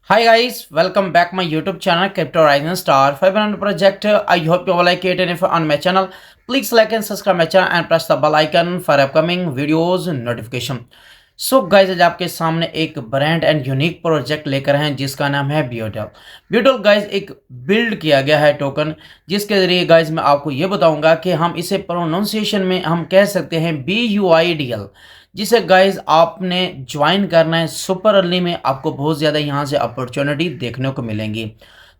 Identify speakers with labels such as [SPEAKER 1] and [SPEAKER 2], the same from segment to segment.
[SPEAKER 1] Hi guys, welcome back my YouTube channel Crypto Rising Star 500 project. I hope you all like it, and if on my channel, please like and subscribe my channel and press the bell icon for upcoming videos notification. So guys आज आपके सामने एक brand and unique project लेकर हैं जिसका नाम है butyl. Butyl guys एक बिल्ड किया गया है टोकन, जिसके जरिए गाइज मैं आपको ये बताऊंगा कि हम इसे प्रोनाउंसिएशन में हम कह सकते हैं BUIDL, जिसे गाइज आपने ज्वाइन करना है सुपर अर्ली में। आपको बहुत ज़्यादा यहाँ से अपॉर्चुनिटी देखने को मिलेंगी।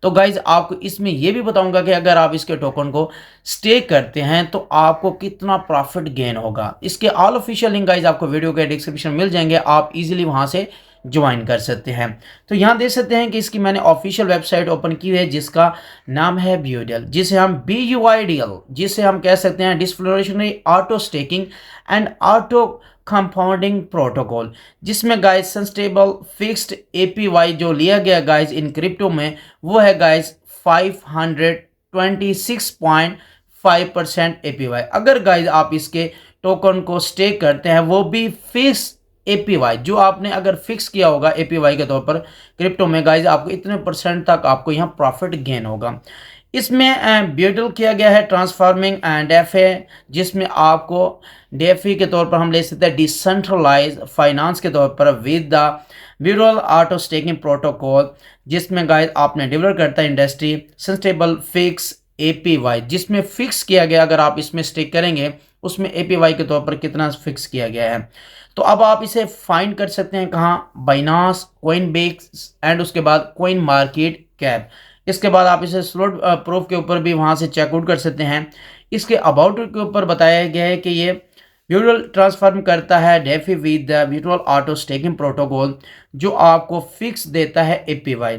[SPEAKER 1] तो गाइज आपको इसमें यह भी बताऊंगा कि अगर आप इसके टोकन को स्टेक करते हैं तो आपको कितना प्रॉफिट गेन होगा। इसके ऑल ऑफिशियल लिंक गाइज आपको वीडियो के डिस्क्रिप्शन में मिल जाएंगे, आप इजीली वहां से ज्वाइन कर सकते हैं। तो यहाँ देख सकते हैं कि इसकी मैंने ऑफिशियल वेबसाइट ओपन की है जिसका नाम है ब्यूडल, जिसे हम BUIDL जिसे हम कह सकते हैं deflationary auto staking and auto compounding protocol, जिसमें गाइज सस्टेनेबल फिक्स्ड APY जो लिया गया गाइज इन क्रिप्टो में वो है गाइज 526.5% APY। अगर गाइज आप इसके टोकन को स्टेक करते हैं, वो भी फिक्स APY जो आपने अगर फिक्स किया होगा APY के तौर पर क्रिप्टो में, गाइज आपको इतने परसेंट तक आपको यहाँ प्रॉफिट गेन होगा। इसमें ब्यूटल किया गया है ट्रांसफॉर्मिंग एंड DeFi, जिसमें आपको DeFi के तौर पर हम ले सकते हैं डिसेंट्रलाइज फाइनेंस के तौर पर with the brutal auto staking protocol, जिसमें गाइड आपने डेवलप करता है इंडस्ट्री सस्टेनेबल फिक्स APY, जिसमें फिक्स किया गया अगर आप इसमें स्टेक करेंगे उसमें APY के तौर पर कितना फिक्स किया गया है। तो अब आप इसे फाइंड कर सकते हैं कहाँ, बाइनांस, कोइनबेस एंड उसके बाद कोइन मार्केट कैप। इसके बाद आप इसे स्लोट प्रूफ के ऊपर भी वहाँ से चेकआउट कर सकते हैं। इसके अबाउट के ऊपर बताया गया है कि ये ब्यूटल ट्रांसफॉर्म करता है DeFi with the brutal auto staking protocol, जो आपको फिक्स देता है APY।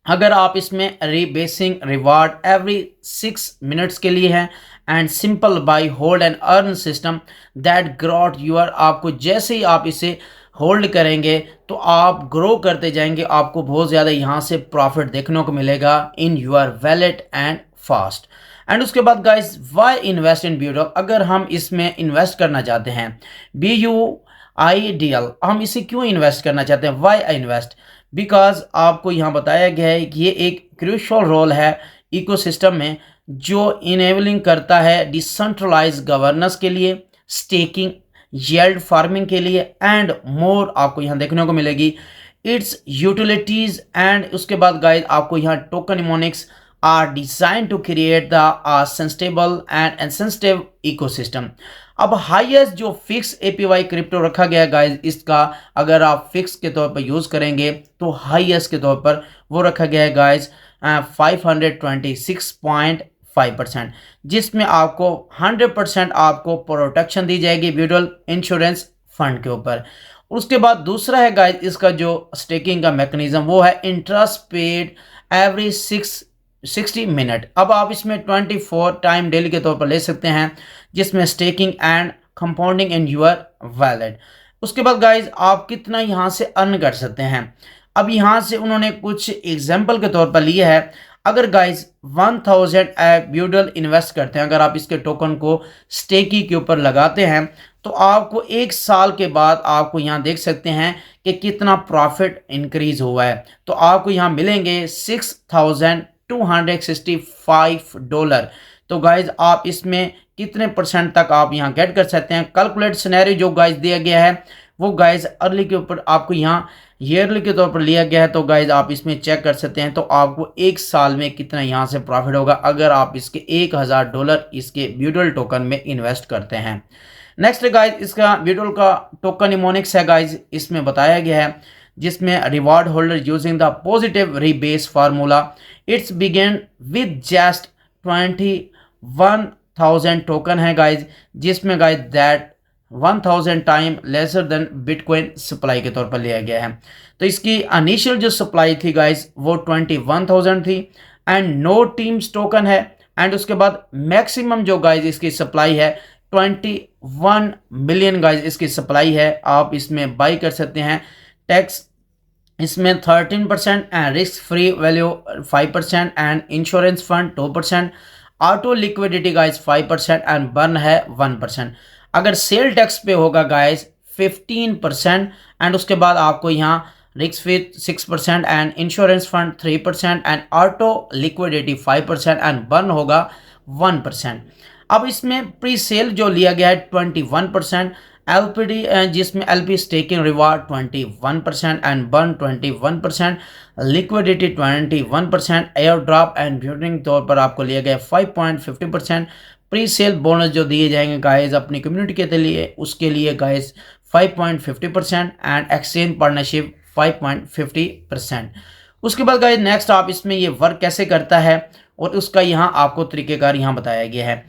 [SPEAKER 1] अगर आप इसमें रीबेसिंग रिवार्ड एवरी 6 मिनट्स के लिए है and simple buy hold and earn system that grows your, आपको जैसे ही आप इसे होल्ड करेंगे तो आप ग्रो करते जाएंगे, आपको बहुत ज़्यादा यहाँ से प्रॉफिट देखने को मिलेगा in your wallet and fast. And उसके बाद गाइज वाई इन्वेस्ट इन ब्यूटल, अगर हम इसमें इन्वेस्ट करना चाहते हैं BUIDL, हम इसे क्यों इन्वेस्ट करना चाहते हैं, वाई आई इन्वेस्ट, बिकॉज आपको यहाँ बताया गया है कि ये एक क्रूशियल रोल है इकोसिस्टम में जो इनेबलिंग करता है डिसेंट्रलाइज गवर्नेंस के लिए, स्टेकिंग, येल्ड फार्मिंग के लिए एंड मोर आपको यहाँ देखने को मिलेगी इट्स यूटिलिटीज। एंड उसके बाद गाइड आपको यहाँ tokenomics are design to create the sustainable and insensitive ecosystem. अब हाईएस्ट जो फिक्स APY क्रिप्टो रखा गया गाइज, इसका अगर आप फिक्स के तौर पर यूज करेंगे तो हाईएस्ट के तौर पर वो रखा गया है गाइज 526.5%, जिसमें आपको 100% आपको प्रोटेक्शन दी जाएगी ब्यूटल इंश्योरेंस फंड के ऊपर। उसके बाद दूसरा है गाइज इसका जो स्टेकिंग का मैकेनिज्म, वो है इंटरेस्ट पेड एवरी 60 मिनट। अब आप इसमें 24 टाइम डेली के तौर पर ले सकते हैं, जिसमें staking and compounding in your wallet. उसके बाद गाइज आप कितना यहाँ से अर्न कर सकते हैं, अब यहाँ से उन्होंने कुछ एग्जाम्पल के तौर पर लिया है। अगर गाइज 1000 ब्यूटल इन्वेस्ट करते हैं, अगर आप इसके टोकन को स्टेकी के ऊपर लगाते हैं तो आपको 1 साल के बाद आपको यहाँ देख सकते हैं कि कितना प्रॉफिट इंक्रीज हुआ है। तो आपको यहाँ मिलेंगे $6,265। तो गाइज आप इसमें कितने परसेंट तक आप यहाँ गेट कर सकते हैं, कैलकुलेट सिनेरियो जो गाइज दिया गया है वो गाइज अर्ली के ऊपर आपको यहाँ ईयरली के तौर पर लिया गया है। तो गाइज आप इसमें चेक कर सकते हैं तो आपको 1 साल में कितना यहाँ से प्रॉफिट होगा अगर आप इसके $1000 इसके ब्यूटल टोकन में इन्वेस्ट करते हैं। नेक्स्ट गाइज इसका ब्यूटल का टोकनिमोनिक्स है गाइज, इसमें बताया गया है, जिसमें reward holder using the positive rebase formula it's began with just 21,000 token है गाइज, जिसमें guys that 1000 time lesser than bitcoin supply के तौर पर लिया गया है। तो इसकी इनिशियल जो सप्लाई थी गाइज वो 21,000 थी एंड नो टीम्स टोकन है। एंड उसके बाद मैक्सिमम जो गाइज इसकी सप्लाई है 21 मिलियन गाइज इसकी सप्लाई है, आप इसमें बाई कर सकते हैं। टैक्स इसमें 13% and risk free value 5% and insurance fund 2%, auto liquidity guys 5% and burn है 1%। अगर सेल टैक्स पे होगा गाइज 15% एंड उसके बाद आपको यहाँ risk free 6% and insurance fund 3% and auto liquidity 5% and burn होगा 1%। अब इसमें प्री सेल जो लिया गया है 21%, एलपीडी जिसमें LP staking reward 21% and burn 21%, liquidity 21%, air drop and ब्यूटिंग तौर पर आपको लिया गया 5.50%। प्री सेल बोनस जो दिए जाएंगे गाइस अपनी कम्युनिटी के लिए, उसके लिए गाइस 5.50% एंड एक्सचेंज पार्टनरशिप 5.50%। उसके बाद गाइस नेक्स्ट आप इसमें ये वर्क कैसे करता है और उसका यहाँ आपको तरीकेकार यहाँ बताया गया है।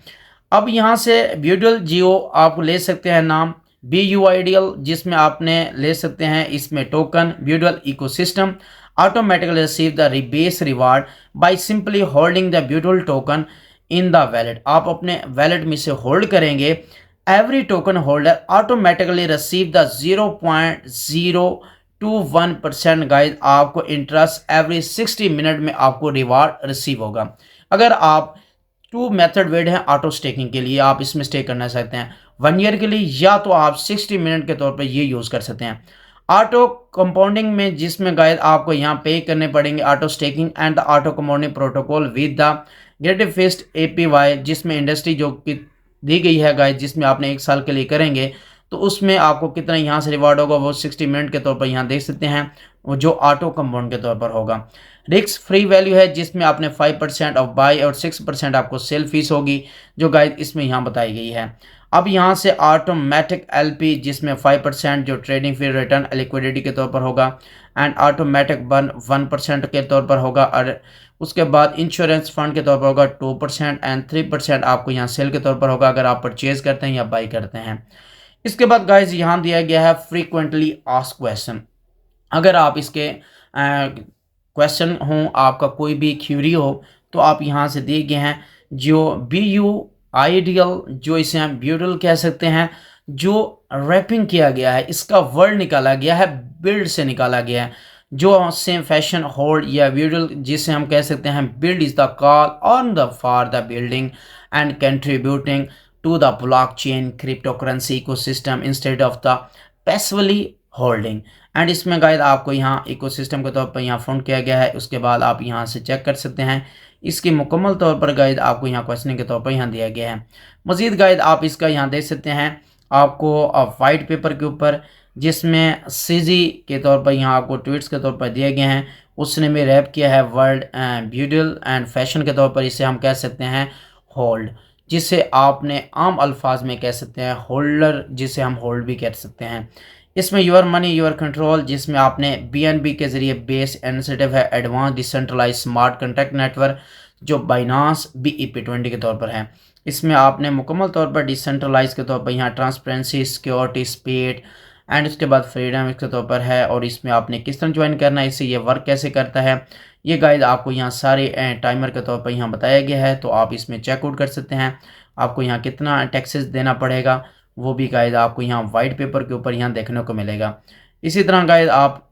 [SPEAKER 1] अब यहाँ से ब्यूडल जियो आप ले सकते हैं नाम, बी यू आइडियल जिसमें आपने ले सकते हैं इसमें टोकन, ब्यूडल ecosystem automatically receive the rebase reward by simply holding the Buidal token in the wallet। आप अपने वैलेट में से होल्ड करेंगे, every token holder automatically receive the 0.021% guys आपको इंटरेस्ट एवरी 60 मिनट में आपको रिवार्ड रिसीव होगा। अगर आप टू मेथड वेड है ऑटो स्टेकिंग के लिए, आप इसमें स्टे करना चाहते हैं 1 ईयर के लिए, या तो आप 60 मिनट के तौर पर ये यूज़ कर सकते हैं। ऑटो कंपाउंडिंग में जिसमें गाइस आपको यहाँ पे करने पड़ेंगे auto staking and the auto compounding protocol with the greatest fixed APY, जिसमें इंडस्ट्री जो कि दी गई है गाइस जिसमें आपने 1 साल के लिए करेंगे तो उसमें आपको कितना यहाँ से रिवार्ड होगा वो 60 मिनट के तौर पर यहाँ देख सकते हैं, वो जो ऑटो कंपाउंड के तौर पर होगा। रिस्क फ्री वैल्यू है जिसमें आपने 5% ऑफ बाई और 6% आपको सेल फीस होगी जो गाइस इसमें यहाँ बताई गई है। अब यहाँ से ऑटोमेटिक एलपी जिसमें 5% जो ट्रेडिंग फी रिटर्न लिक्विडिटी के तौर पर होगा एंड ऑटोमेटिक बर्न 1% के तौर पर होगा, और उसके बाद इंश्योरेंस फंड के तौर पर होगा 2% एंड 3% आपको यहाँ सेल के तौर पर होगा अगर आप परचेज करते हैं या बाई करते हैं। इसके बाद गाइज यहाँ दिया गया है फ्रीक्वेंटली आस्क्ड क्वेश्चन। अगर आप इसके क्वेश्चन हो, आपका कोई भी क्यूरी हो तो आप यहाँ से दिए गए हैं जो बी यू आइडियल, जो इसे हम ब्यूडल कह सकते हैं, जो रैपिंग किया गया है इसका वर्ड निकाला गया है बिल्ड से निकाला गया है, जो सेम फैशन होल्ड या ब्यूडल जिसे हम कह सकते हैं build is the call on the for the building and contributing to the blockchain cryptocurrency ecosystem instead of the passively holding. And इसमें गाइड आपको यहाँ इकोसिस्टम के तौर पर यहाँ फाउंड किया गया है। उसके बाद आप यहाँ से चेक कर सकते हैं इसकी मुकम्मल तौर पर गाइड आपको यहाँ क्वेश्चन के तौर पर यहाँ दिया गया है। मजीद गाइड आप इसका यहाँ देख सकते हैं आपको वाइट पेपर के ऊपर जिसमें सीजी के तौर पर यहाँ आपको ट्वीट्स के तौर पर दिए गए हैं, उसने भी रैप किया है वर्ड ब्यूडल एंड फैशन के तौर पर इसे हम कह सकते हैं होल्ड, जिसे आपने आम अल्फाज में कह सकते हैं होल्डर, जिसे हम होल्ड भी कह सकते हैं। इसमें योर मनी योर कंट्रोल जिसमें आपने बीएनबी के ज़रिए बेस इनिशिएटिव है advance decentralize smart contract network जो बाइनांस BEP20 के तौर पर है। इसमें आपने मुकम्मल तौर पर डिसेंट्रलाइज के तौर पर यहाँ ट्रांसपेरेंसी सिक्योरिटी स्पीड एंड उसके बाद फ्रीडम इसके तौर पर है, और इसमें आपने किस तरह ज्वाइन करना है, इससे ये वर्क कैसे करता है, ये गाइड आपको यहाँ सारे टाइमर के तौर पर यहाँ बताया गया है। तो आप इसमें चेकआउट कर सकते हैं। आपको यहाँ कितना टैक्सेस देना पड़ेगा वो भी गाइड आपको यहाँ वाइट पेपर के ऊपर यहाँ देखने को मिलेगा। इसी तरह गाइड आप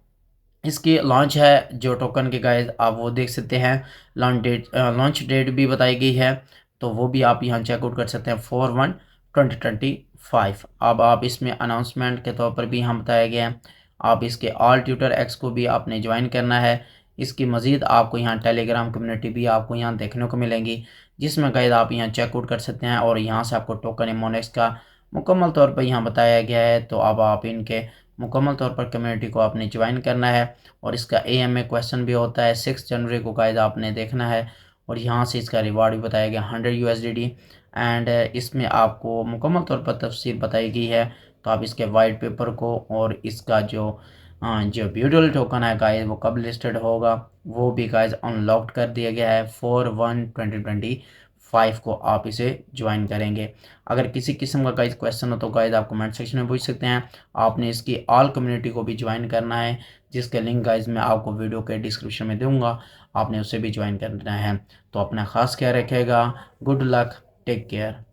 [SPEAKER 1] इसकी लॉन्च है जो टोकन के गाइड आप वो देख सकते हैं, लॉन्च डेट भी बताई गई है तो वो भी आप यहाँ चेकआउट कर सकते हैं 4/1/2025। अब आप इसमें अनाउंसमेंट के तौर पर भी यहाँ बताया गया है। आप इसके ऑल ट्विटर एक्स को भी आपने ज्वाइन करना है। इसकी मज़ीद आपको यहाँ टेलीग्राम कम्युनिटी भी आपको यहाँ देखने को मिलेंगी जिसमें गाइड आप यहाँ चेकआउट कर सकते हैं, और यहाँ से आपको टोकन इमोनेक्स का मुकम्मल तौर पर यहाँ बताया गया है। तो अब आप इनके मुकम्मल तौर पर कम्युनिटी को आपने ज्वाइन करना है, और इसका AMA क्वेश्चन भी होता है 6 जनवरी को गाइड आपने देखना है, और यहाँ से इसका रिवार्ड भी बताया गया 100 USDT एंड इसमें आपको मुकम्मल तौर पर तफसील बताई गई है। तो आप इसके वाइट पेपर को और इसका जो ब्यूडल टोकन है गाइज वो कब लिस्टेड होगा वो भी गाइज अनलॉक्ड कर दिया गया है 4/1/2025 को आप इसे ज्वाइन करेंगे। अगर किसी किस्म का गाइज क्वेश्चन हो तो गाइज आप कमेंट सेक्शन में पूछ सकते हैं। आपने इसकी ऑल कम्युनिटी को भी ज्वाइन करना है जिसके लिंक गाइज मैं आपको वीडियो के डिस्क्रिप्शन में दूंगा, आपने उसे भी ज्वाइन करना है। तो अपना ख़ास ख्याल रखिएगा। Good luck, take care.